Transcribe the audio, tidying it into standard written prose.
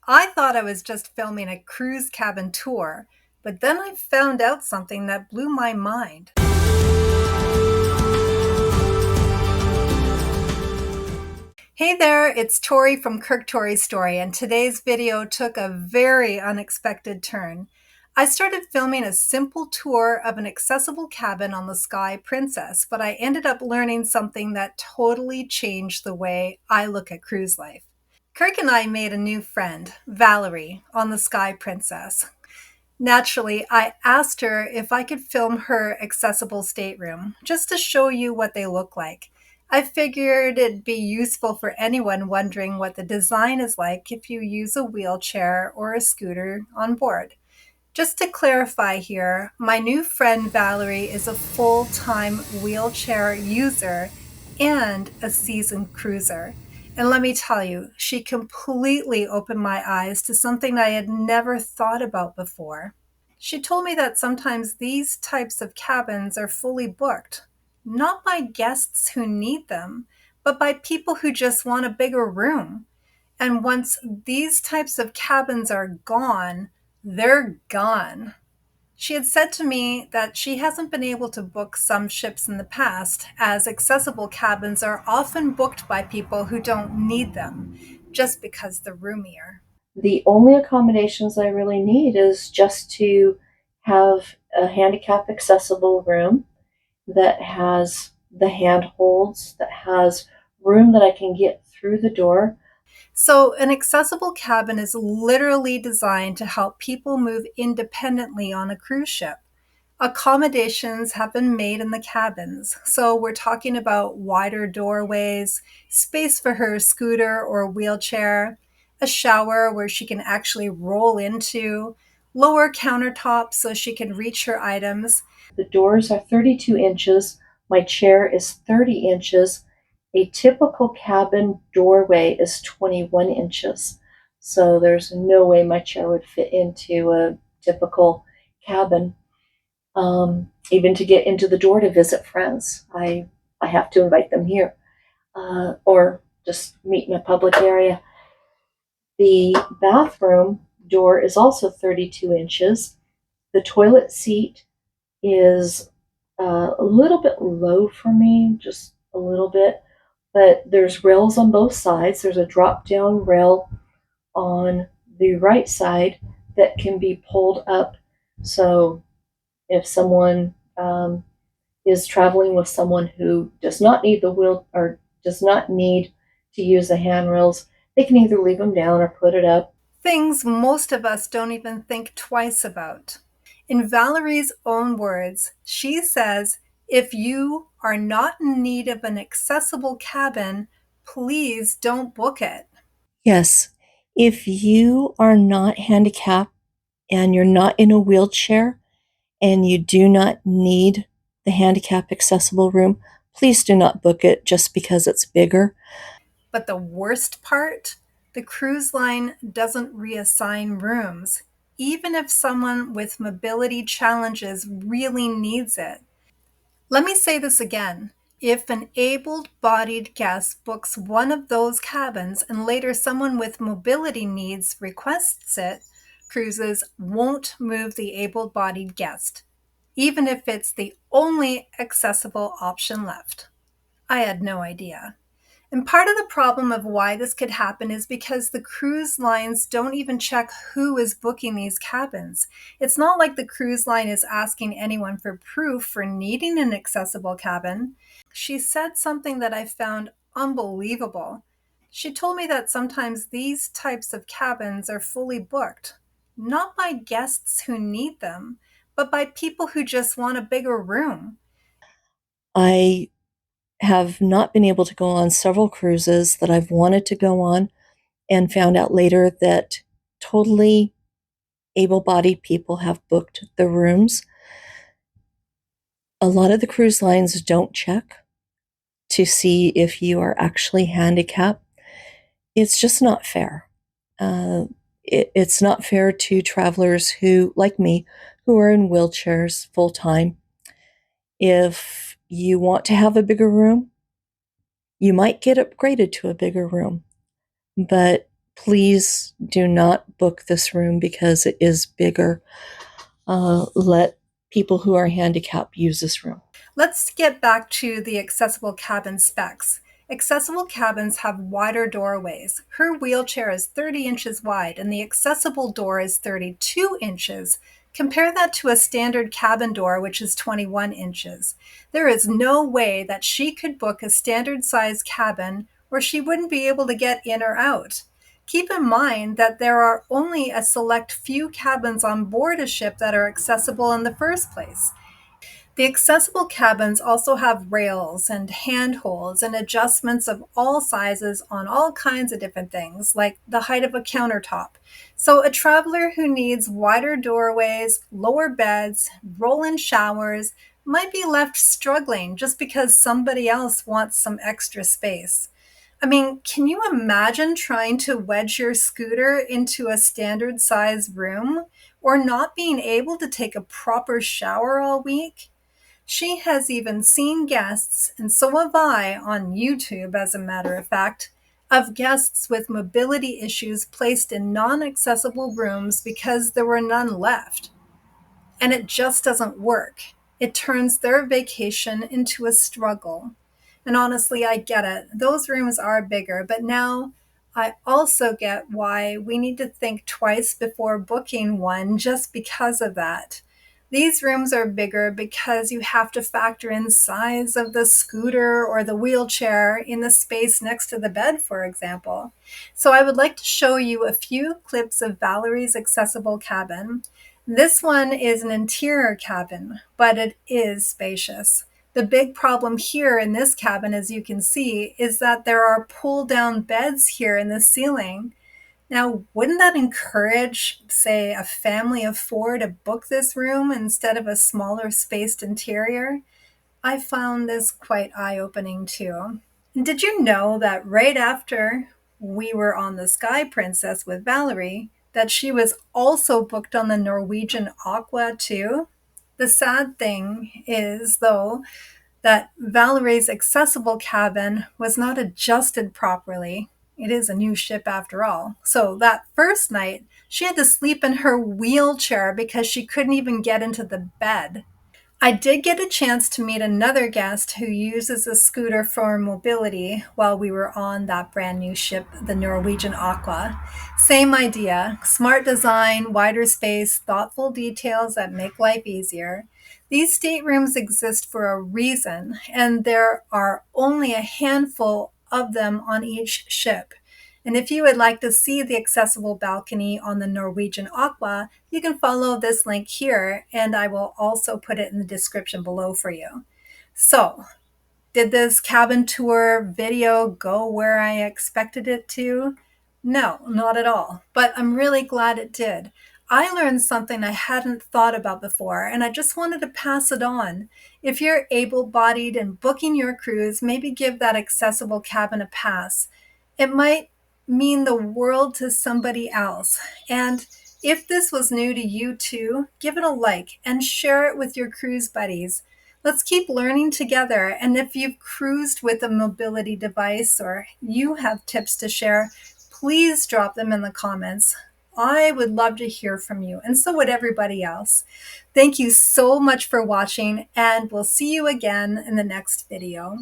I thought I was just filming a cruise cabin tour, but then I found out something that blew my mind. Hey there, it's Tori from Kirk Tori Story, and today's video took a very unexpected turn. I started filming a simple tour of an accessible cabin on the Sky Princess, but I ended up learning something that totally changed the way I look at cruise life. Kirk and I made a new friend, Valerie, on the Sky Princess. Naturally, I asked her if I could film her accessible stateroom, just to show you what they look like. I figured it'd be useful for anyone wondering what the design is like if you use a wheelchair or a scooter on board. Just to clarify here, my new friend Valerie is a full-time wheelchair user and a seasoned cruiser. And let me tell you, she completely opened my eyes to something I had never thought about before. She told me that sometimes these types of cabins are fully booked, not by guests who need them, but by people who just want a bigger room. And once these types of cabins are gone, they're gone. She had said to me that she hasn't been able to book some ships in the past, as accessible cabins are often booked by people who don't need them, just because they're roomier. The only accommodations I really need is just to have a handicap accessible room that has the handholds, that has room that I can get through the door. So, an accessible cabin is literally designed to help people move independently on a cruise ship. Accommodations have been made in the cabins. So we're talking about wider doorways, space for her scooter or wheelchair, a shower where she can actually roll into, lower countertops so she can reach her items. The doors are 32 inches. My chair is 30 inches. A typical cabin doorway is 21 inches. So there's no way my chair would fit into a typical cabin. Even to get into the door to visit friends, I have to invite them here, or just meet in a public area. The bathroom door is also 32 inches. The toilet seat is a little bit low for me, just a little bit, but there's rails on both sides. There's a drop down rail on the right side that can be pulled up. So if someone is traveling with someone who does not need the wheel or does not need to use the handrails, they can either leave them down or put it up. Things most of us don't even think twice about. In Valerie's own words, she says, if you are not in need of an accessible cabin, please don't book it. Yes, if you are not handicapped and you're not in a wheelchair and you do not need the handicap accessible room, please do not book it just because it's bigger. But the worst part, the cruise line doesn't reassign rooms, even if someone with mobility challenges really needs it. Let me say this again. If an able-bodied guest books one of those cabins and later someone with mobility needs requests it, cruises won't move the able-bodied guest, even if it's the only accessible option left. I had no idea. And part of the problem of why this could happen is because the cruise lines don't even check who is booking these cabins. It's not like the cruise line is asking anyone for proof for needing an accessible cabin. She said something that I found unbelievable. She told me that sometimes these types of cabins are fully booked, not by guests who need them, but by people who just want a bigger room. I have not been able to go on several cruises that I've wanted to go on and found out later that totally able bodied people have booked the rooms. A lot of the cruise lines don't check to see if you are actually handicapped. It's just not fair. It's not fair to travelers who, like me, who are in wheelchairs full time. If you want to have a bigger room, you might get upgraded to a bigger room, but Please do not book this room because it is bigger. Let people who are handicapped use this room. Let's get back to the accessible cabin specs. Accessible cabins have wider doorways. Her wheelchair is 30 inches wide and the accessible door is 32 inches. Compare that to a standard cabin door, which is 21 inches. There is no way that she could book a standard size cabin or she wouldn't be able to get in or out. Keep in mind that there are only a select few cabins on board a ship that are accessible in the first place. The accessible cabins also have rails and handholds and adjustments of all sizes on all kinds of different things, like the height of a countertop. So a traveler who needs wider doorways, lower beds, roll-in showers might be left struggling just because somebody else wants some extra space. I mean, can you imagine trying to wedge your scooter into a standard size room or not being able to take a proper shower all week? She has even seen guests, and so have I on YouTube, as a matter of fact, of guests with mobility issues placed in non accessible rooms because there were none left. And it just doesn't work. It turns their vacation into a struggle. And honestly, I get it. Those rooms are bigger, but now I also get why we need to think twice before booking one just because of that. These rooms are bigger because you have to factor in size of the scooter or the wheelchair in the space next to the bed, for example. So I would like to show you a few clips of Valerie's accessible cabin. This one is an interior cabin, but it is spacious. The big problem here in this cabin, as you can see, is that there are pull-down beds here in the ceiling. Now, wouldn't that encourage, say, a family of four to book this room instead of a smaller spaced interior? I found this quite eye-opening too. And did you know that right after we were on the Sky Princess with Valerie, that she was also booked on the Norwegian Aqua too? The sad thing is, though, that Valerie's accessible cabin was not adjusted properly. It is a new ship after all. So that first night, she had to sleep in her wheelchair because she couldn't even get into the bed. I did get a chance to meet another guest who uses a scooter for mobility while we were on that brand new ship, the Norwegian Aqua. Same idea, smart design, wider space, thoughtful details that make life easier. These staterooms exist for a reason, and there are only a handful of them on each ship. And if you would like to see the accessible balcony on the Norwegian Aqua, you can follow this link here, and I will also put it in the description below for you. So, did this cabin tour video go where I expected it to? No, not at all. But I'm really glad it did. I learned something I hadn't thought about before, and I just wanted to pass it on. If you're able-bodied and booking your cruise, maybe give that accessible cabin a pass. It might mean the world to somebody else. And if this was new to you too, give it a like and share it with your cruise buddies. Let's keep learning together. And if you've cruised with a mobility device or you have tips to share, please drop them in the comments. I would love to hear from you, and so would everybody else. Thank you so much for watching, and we'll see you again in the next video.